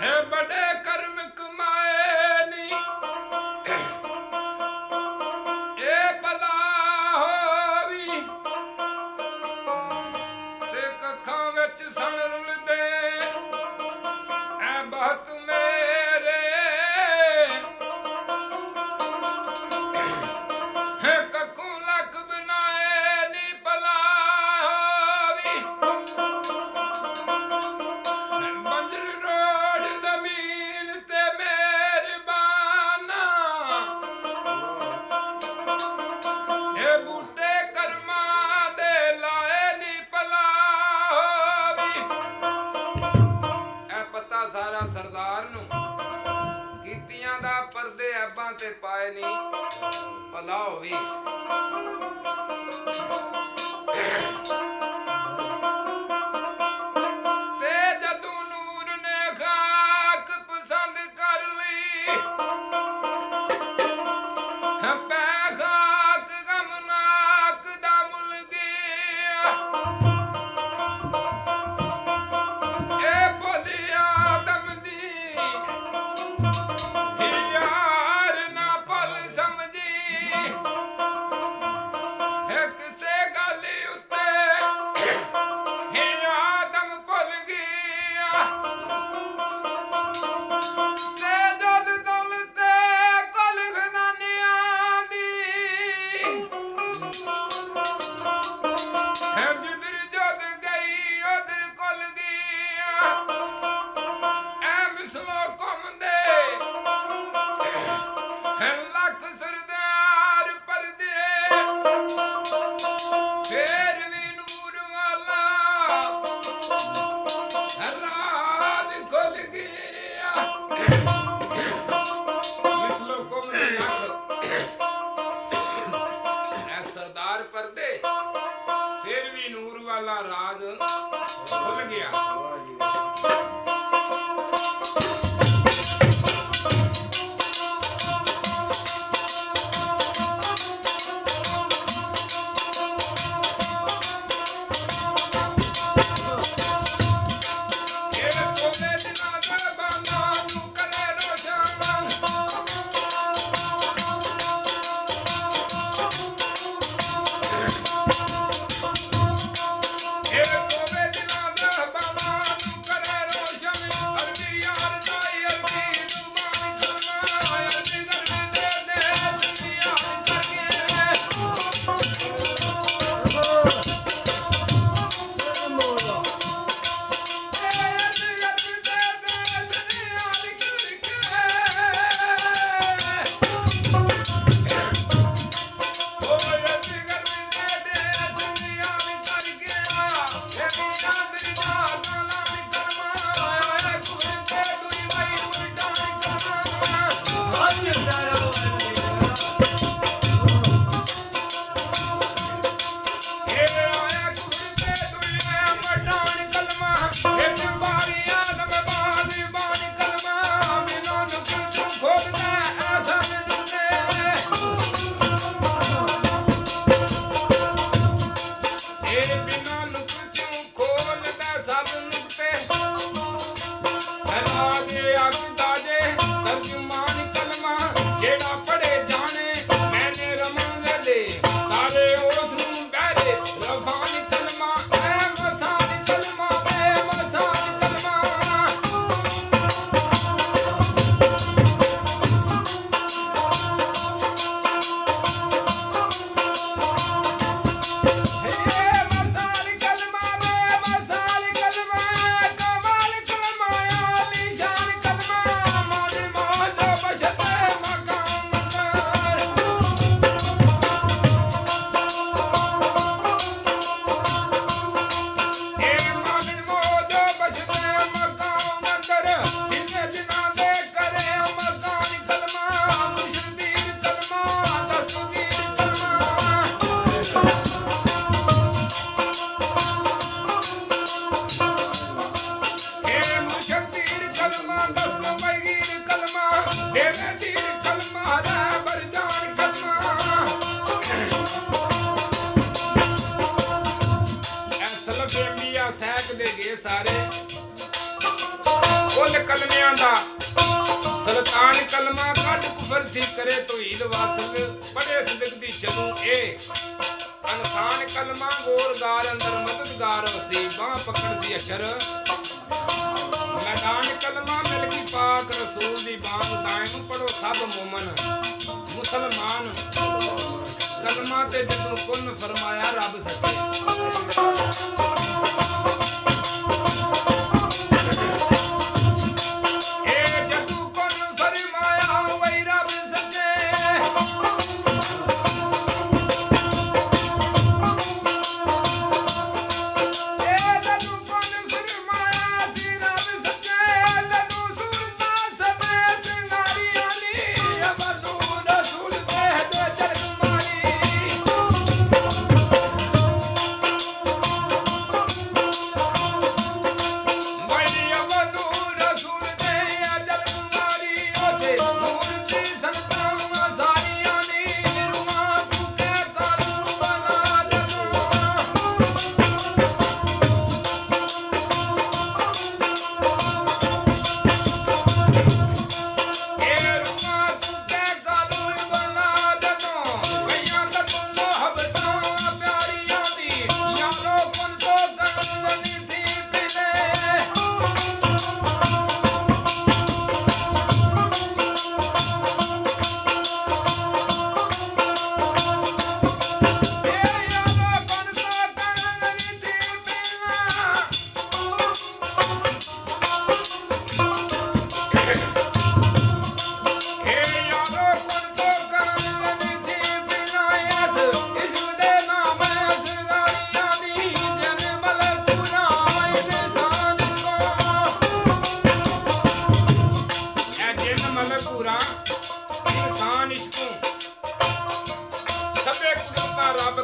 है बड़े कर्म कमाए नी ए भला होवी ते कखां विच सन रुलदे ऐ बहुत मेरे है कखों लख बनाए नी भला होवी बंजर रोड जमीन ते मेहरबाना ए बूटे कर्मा दे लाए नी भला होवी ए पता सारा सरदार नूं कीतियां दा परदे ऐबां ते पाए नी भला होवी ते जदों नूर ने खाक पसंद कर ली पै खाक गमनाक दा मुल गया ए बोली आदम दी यार ना भल समझी है किसे गल उत्ते आदम भुल गया ते जद दौलत कुल खजानियां दी है जिधर जद गई उधर कुल गया ऐ मिसलो घुमदे है लख सरदार परदे फेर भी नूर वाला राज खुल गया मिसलो घुमदे लख ऐ सरदार परदे फिर भी नूर वाला राज खुल गया ਅਰਥੀ ਕਰੇ ਤੋਹੀਦ ਵਾਸਲ ਬੜੇ ਸਿਦਕ ਦੀ ਚਲੂ ਇਹ ਅਨਸਾਨ ਕਲਮਾ ਗੋਰਗਾਰ ਅੰਦਰ ਮਦਦਗਾਰ ਸੀ ਬਾਹ ਪਕੜ ਸੀ ਅਸ਼ਰ मैदान कलमा मिल की पाक रसूल दी बांग दायम पढ़ो सब मोमन मुसलमान कलमा ते जदों कुन फरमाया रब सच्चे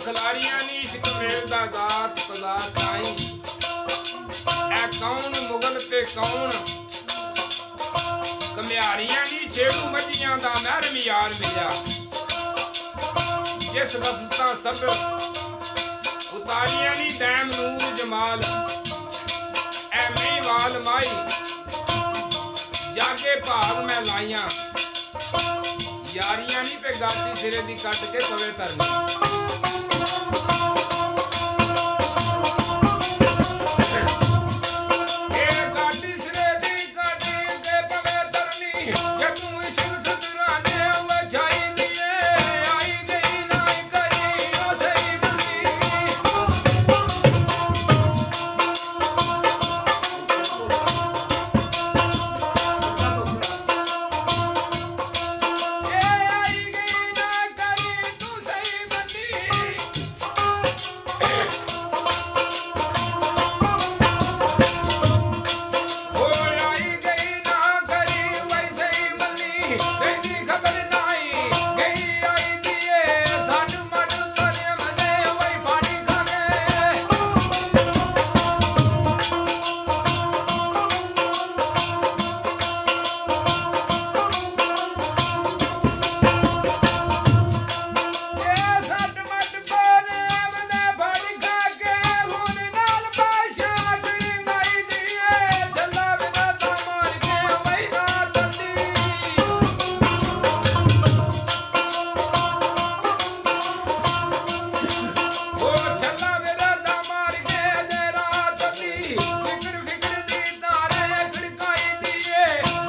खिलाड़ियां नी इश्क मेलदा दात खुदा ताई ऐ कौन मुगल ते कौन कमियारियां नी छेड़ू मजियां दा महरम यार मिलिया जिस वफता सब्र उतारियां नी दैम नूर जमाल ऐ मई वाल माई जागे भाग मैं लाइयां यारियां नी पे गाती सिरे दी कट के पवे तरनी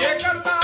ये करता